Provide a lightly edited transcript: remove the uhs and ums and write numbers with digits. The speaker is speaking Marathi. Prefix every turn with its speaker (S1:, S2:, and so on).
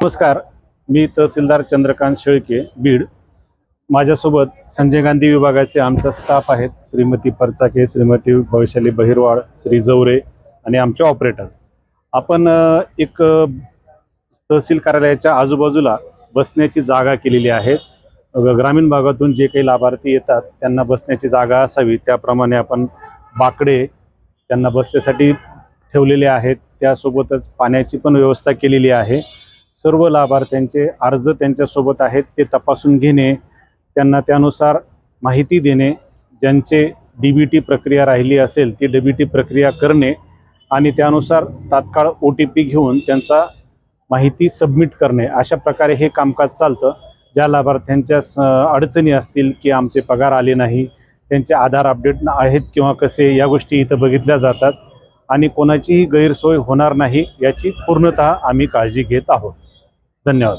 S1: नमस्कार, मी तहसीलदार चंद्रकांत शेळके, बीड। माझ्यासोबत संजय गांधी विभागाचे आमचा स्टाफ आहेत, श्रीमती परचाके, श्रीमती वैशाली बहिरवाड, श्री जवरे आणि आमचे ऑपरेटर। आपण एक तहसील कार्यालयाच्या आजूबाजूला बसण्याची जागा केलेली आहे। ग्रामीण भागातून जे काही लाभार्थी येतात त्यांना बसण्याची जागा असावी त्याप्रमाणे आपण बाकडे त्यांना बसण्यासाठी ठेवलेले आहेत। त्यासोबतच पाण्याची पण व्यवस्था केलेली आहे। सर्व लाभार्थ्यांचे अर्ज त्यांच्यासोबत आहेत, ते तपासून घेणे, त्यांना त्यानुसार माहिती देणे, ज्यांचे डीबीटी प्रक्रिया राहिली असेल ती डीबीटी प्रक्रिया करणे आणि त्यानुसार तात्काळ OTP घेऊन त्यांचा माहिती सबमिट करणे। अशा प्रकारे हे कामकाज चालतं। ज्या लाभार्थ्यांच्या अडचणी असतील की आमचे पगार आले नाही, त्यांचे आधार अपडेट आहेत किंवा कसे, या गोष्टी इथं बघितल्या जातात आणि कोणाचीही गैरसोय होणार नाही याची पूर्णतः आम्ही काळजी घेत आहोत। धन्यवाद।